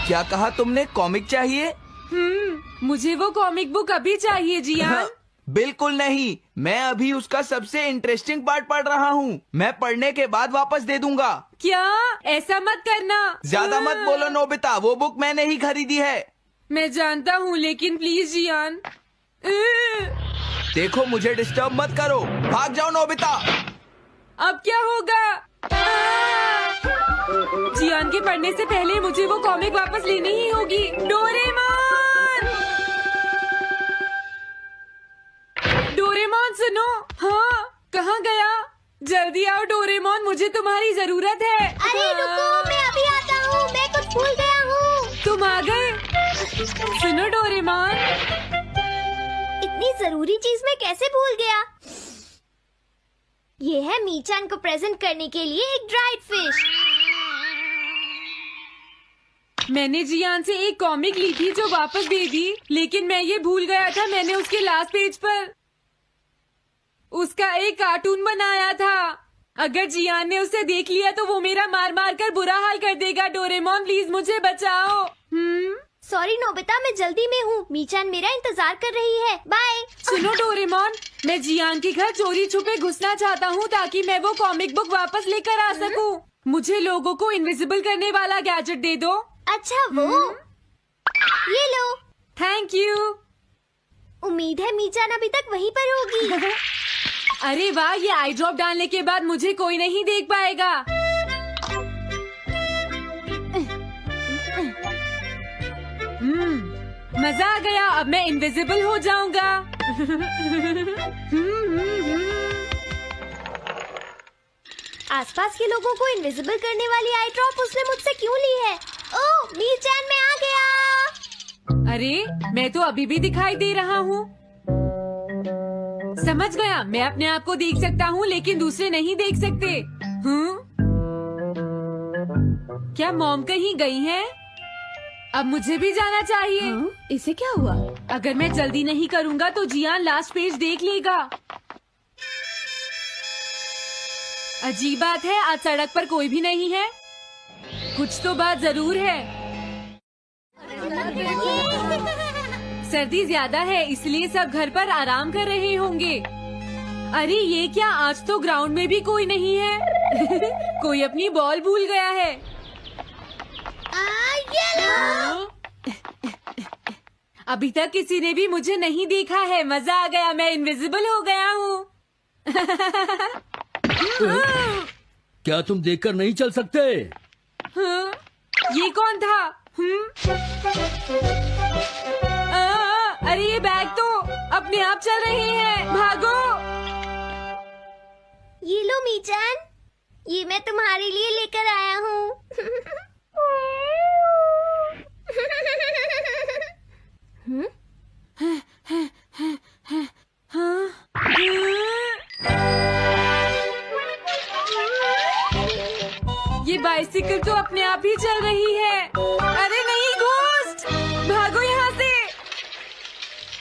क्या कहा तुमने? कॉमिक चाहिए? मुझे वो कॉमिक बुक अभी चाहिए जियान। बिल्कुल नहीं, मैं अभी उसका सबसे इंटरेस्टिंग पार्ट पढ़ रहा हूँ। मैं पढ़ने के बाद वापस दे दूंगा। क्या? ऐसा मत करना। ज्यादा मत बोलो नोबिता, वो बुक मैंने ही खरीदी है। मैं जानता हूँ, लेकिन प्लीज जियान। देखो, मुझे डिस्टर्ब मत करो। भाग जाओ नोबिता। अब क्या होगा? जियान के पढ़ने से पहले मुझे वो कॉमिक वापस लेनी ही होगी। डोरेमोन! डोरेमोन सुनो। हाँ, कहाँ गया? जल्दी आओ डोरेमोन, मुझे तुम्हारी जरूरत है। अरे रुको, मैं अभी आता हूँ। मैं कुछ भूल गया हूँ। तुम आ गए? सुनो डोरेमोन, इतनी जरूरी चीज मैं कैसे भूल गया? ये है मीचान को प्रेजेंट करने के लिए एक ड्राइड फिश। मैंने जियान से एक कॉमिक ली थी जो वापस दे दी, लेकिन मैं ये भूल गया था मैंने उसके लास्ट पेज पर उसका एक कार्टून बनाया था। अगर जियान ने उसे देख लिया तो वो मेरा मार मार कर बुरा हाल कर देगा। डोरेमोन प्लीज मुझे बचाओ। सॉरी नोबिता, मैं जल्दी में हूँ। मीचान मेरा इंतजार कर रही है। बाय। सुनो डोरेमोन, मैं जियान के घर चोरी छुपे घुसना चाहता हूँ ताकि मैं वो कॉमिक बुक वापस लेकर आ सकूँ। मुझे लोगों को इनविजिबल करने वाला गैजेट दे दो। अच्छा वो ये लो। Thank you. उम्मीद है मीचान अभी तक वहीं पर होगी। अरे वाह, ये आई ड्रॉप डालने के बाद मुझे कोई नहीं देख पाएगा। मजा आ गया, अब मैं इनविजिबल हो जाऊंगा। आसपास के लोगों को इनविजिबल करने वाली आई ड्रॉप उसने मुझसे क्यों ली है? ओह, मीचान मैं आ गया। अरे, मैं तो अभी भी दिखाई दे रहा हूँ। समझ गया, मैं अपने आप को देख सकता हूँ लेकिन दूसरे नहीं देख सकते। क्या मॉम कहीं गई है? अब मुझे भी जाना चाहिए। इसे क्या हुआ? अगर मैं जल्दी नहीं करूँगा तो जियान लास्ट पेज देख लेगा। अजीब बात है, आज सड़क पर कोई भी नहीं है। कुछ तो बात जरूर है। सर्दी ज्यादा है इसलिए सब घर पर आराम कर रहे होंगे। अरे ये क्या, आज तो ग्राउंड में भी कोई नहीं है। कोई अपनी बॉल भूल गया है। अभी तक किसी ने भी मुझे नहीं देखा है। मजा आ गया, मैं इनविजिबल हो गया हूँ। क्या तुम देखकर नहीं चल सकते? ये कौन था? अरे ये बैग तो अपने आप चल रहे हैं। भागो। ये लो मीचान, ये मैं तुम्हारे लिए लेकर आया हूँ। ये बाइसिकल तो अपने आप ही चल रही है। अरे नहीं, घोस्ट! भागो यहाँ से।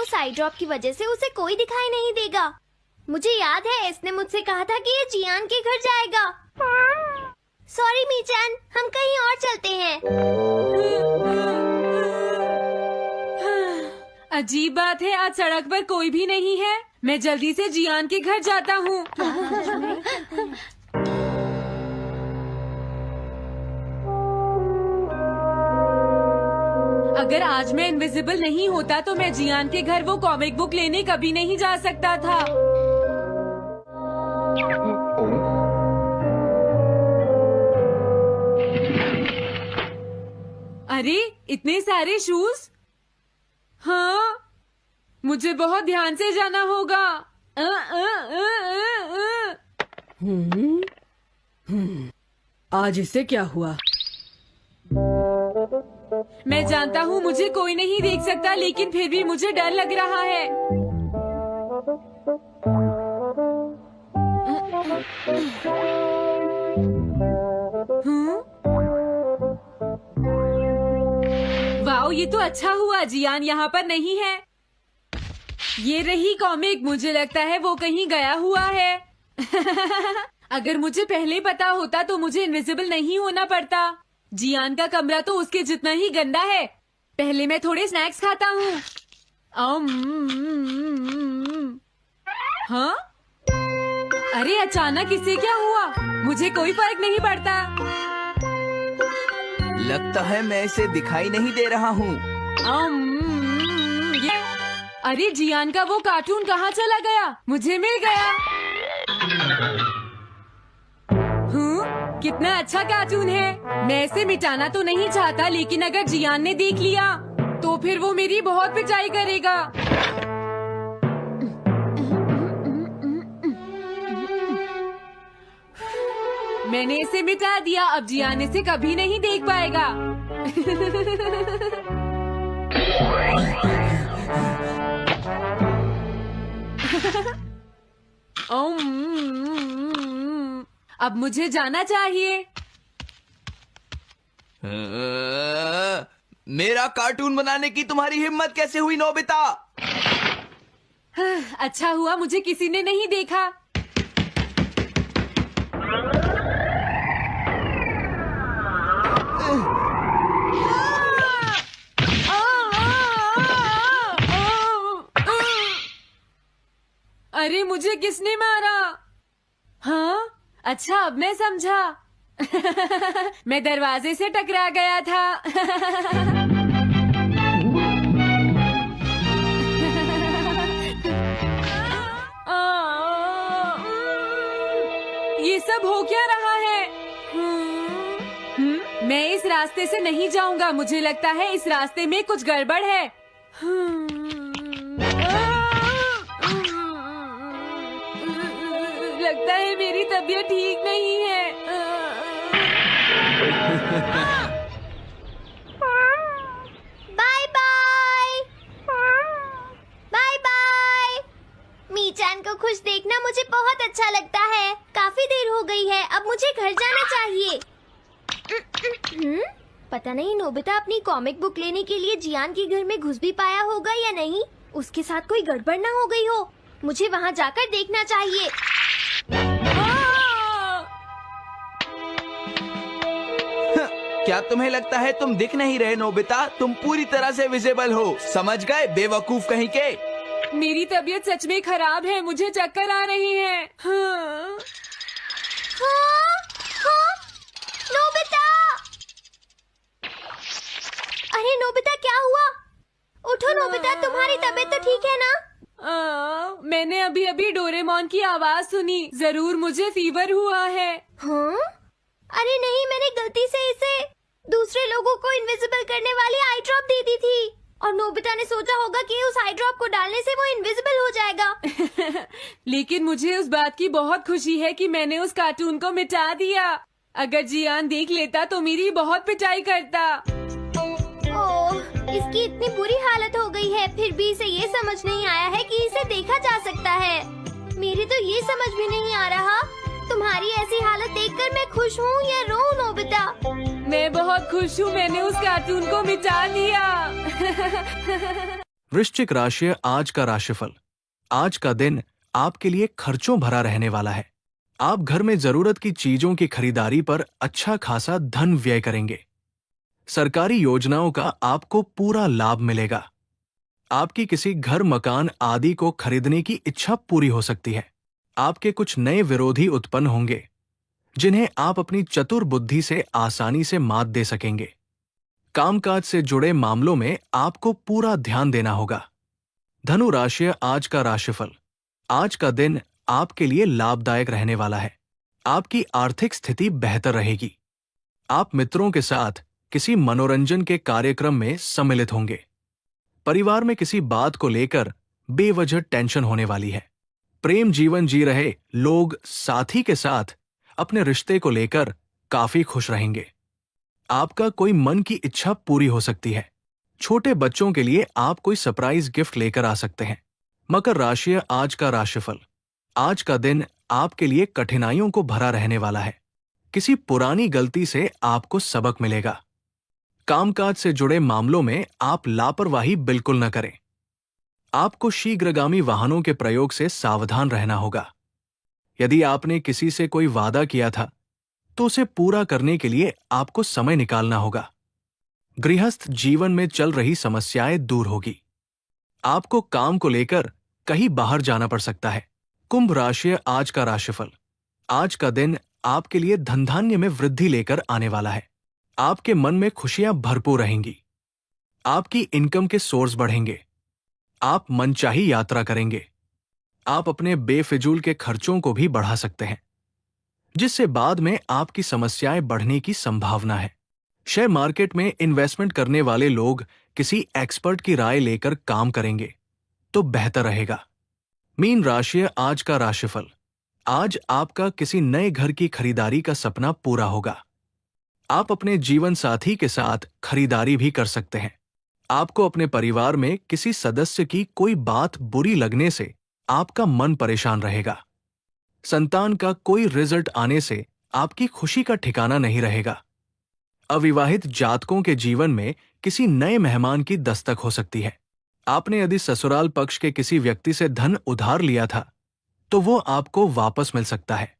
उस आई ड्रॉप की वजह से उसे कोई दिखाई नहीं देगा। मुझे याद है इसने मुझसे कहा था कि ये जियान के घर जाएगा। सॉरी मीचान, हम कहीं और चलते हैं। अजीब बात है, आज सड़क पर कोई भी नहीं है। मैं जल्दी से जियान के घर जाता हूँ। अगर आज मैं इनविजिबल नहीं होता तो मैं जियान के घर वो कॉमिक बुक लेने कभी नहीं जा सकता था। अरे इतने सारे शूज। हाँ, मुझे बहुत ध्यान से जाना होगा। आज इसे क्या हुआ? मैं जानता हूँ मुझे कोई नहीं देख सकता, लेकिन फिर भी मुझे डर लग रहा है। वाओ, ये तो अच्छा हुआ जियान यहाँ पर नहीं है। ये रही कॉमिक, मुझे लगता है वो कहीं गया हुआ है। अगर मुझे पहले पता होता तो मुझे इनविजिबल नहीं होना पड़ता। जियान का कमरा तो उसके जितना ही गंदा है। पहले मैं थोड़े स्नैक्स खाता हूँ। हाँ? अरे अचानक इससे क्या हुआ? मुझे कोई फर्क नहीं पड़ता। लगता है मैं इसे दिखाई नहीं दे रहा हूँ। अरे जियान का वो कार्टून कहाँ चला गया? मुझे मिल गया। कितना अच्छा कार्टून है। मैं इसे मिटाना तो नहीं चाहता, लेकिन अगर जियान ने देख लिया तो फिर वो मेरी बहुत पिटाई करेगा। मैंने इसे मिटा दिया। अब जियान इसे कभी नहीं देख पाएगा। अब मुझे जाना चाहिए। मेरा कार्टून बनाने की तुम्हारी हिम्मत कैसे हुई नोबिता? अच्छा हुआ मुझे किसी ने नहीं देखा। अरे मुझे किसने मारा? हाँ, अच्छा अब मैं समझा। मैं दरवाजे से टकरा गया था। ये सब हो क्या रहा है? मैं इस रास्ते से नहीं जाऊंगा। मुझे लगता है इस रास्ते में कुछ गड़बड़ है। लगता है मेरी तबीयत ठीक नहीं है। Bye bye. Bye bye. मीचान को खुश देखना मुझे बहुत अच्छा लगता है। काफी देर हो गई है, अब मुझे घर जाना चाहिए। पता नहीं नोबिता अपनी कॉमिक बुक लेने के लिए जियान के घर में घुस भी पाया होगा या नहीं। उसके साथ कोई गड़बड़ ना हो गई हो। मुझे वहाँ जाकर देखना चाहिए। क्या तुम्हें लगता है तुम दिख नहीं रहे नोबिता? तुम पूरी तरह से विजिबल हो। समझ गए बेवकूफ कहीं के। मेरी तबीयत सच में खराब है। मुझे चक्कर आ रही है। हाँ। नोबिता! अरे नोबिता क्या हुआ? उठो नोबिता, तुम्हारी तबीयत तो ठीक है ना? मैंने अभी अभी डोरेमोन की आवाज सुनी। जरूर मुझे फीवर हुआ है। हाँ? अरे नहीं, मैंने गलती से इसे दूसरे लोगों को इनविजिबल करने वाली आई ड्रॉप दे दी थी। और नोबिता ने सोचा होगा कि उस आई ड्रॉप को डालने से वो इनविजिबल हो जाएगा। लेकिन मुझे उस बात की बहुत खुशी है कि मैंने उस कार्टून को मिटा दिया। अगर जियान देख लेता तो मेरी बहुत पिटाई करता। ओह, इसकी इतनी बुरी हालत हो गई है, फिर भी इसे ये समझ नहीं आया है कि इसे देखा जा सकता है। मेरी तो ये समझ भी नहीं आ रहा। तुम्हारी ऐसी हालत देखकर मैं खुश हूँ या रोऊं नोबिता? मैं बहुत खुश हूँ। मैंने उस कार्टून को मिटा दिया। वृश्चिक राशि आज का राशिफल। आज का दिन आपके लिए खर्चों भरा रहने वाला है। आप घर में जरूरत की चीजों की खरीदारी पर अच्छा खासा धन व्यय करेंगे। सरकारी योजनाओं का आपको पूरा लाभ मिलेगा। आपकी किसी घर मकान आदि को खरीदने की इच्छा पूरी हो सकती है। आपके कुछ नए विरोधी उत्पन्न होंगे जिन्हें आप अपनी चतुर बुद्धि से आसानी से मात दे सकेंगे। कामकाज से जुड़े मामलों में आपको पूरा ध्यान देना होगा। धनु राशि आज का राशिफल। आज का दिन आपके लिए लाभदायक रहने वाला है। आपकी आर्थिक स्थिति बेहतर रहेगी। आप मित्रों के साथ किसी मनोरंजन के कार्यक्रम में सम्मिलित होंगे। परिवार में किसी बात को लेकर बेवजह टेंशन होने वाली है। प्रेम जीवन जी रहे लोग साथी के साथ अपने रिश्ते को लेकर काफी खुश रहेंगे। आपका कोई मन की इच्छा पूरी हो सकती है। छोटे बच्चों के लिए आप कोई सरप्राइज गिफ्ट लेकर आ सकते हैं। मकर राशि आज का राशिफल। आज का दिन आपके लिए कठिनाइयों को भरा रहने वाला है। किसी पुरानी गलती से आपको सबक मिलेगा। कामकाज से जुड़े मामलों में आप लापरवाही बिल्कुल न करें। आपको शीघ्रगामी वाहनों के प्रयोग से सावधान रहना होगा। यदि आपने किसी से कोई वादा किया था तो उसे पूरा करने के लिए आपको समय निकालना होगा। गृहस्थ जीवन में चल रही समस्याएं दूर होगी। आपको काम को लेकर कहीं बाहर जाना पड़ सकता है। कुंभ राशि आज का राशिफल। आज का दिन आपके लिए धन धान्य में वृद्धि लेकर आने वाला है। आपके मन में खुशियां भरपूर रहेंगी। आपकी इनकम के सोर्स बढ़ेंगे। आप मनचाही यात्रा करेंगे। आप अपने बेफिजूल के खर्चों को भी बढ़ा सकते हैं, जिससे बाद में आपकी समस्याएं बढ़ने की संभावना है। शेयर मार्केट में इन्वेस्टमेंट करने वाले लोग किसी एक्सपर्ट की राय लेकर काम करेंगे तो बेहतर रहेगा। मीन राशि आज का राशिफल। आज आपका किसी नए घर की खरीदारी का सपना पूरा होगा। आप अपने जीवन साथी के साथ खरीदारी भी कर सकते हैं। आपको अपने परिवार में किसी सदस्य की कोई बात बुरी लगने से आपका मन परेशान रहेगा। संतान का कोई रिजल्ट आने से आपकी खुशी का ठिकाना नहीं रहेगा। अविवाहित जातकों के जीवन में किसी नए मेहमान की दस्तक हो सकती है। आपने यदि ससुराल पक्ष के किसी व्यक्ति से धन उधार लिया था तो वो आपको वापस मिल सकता है।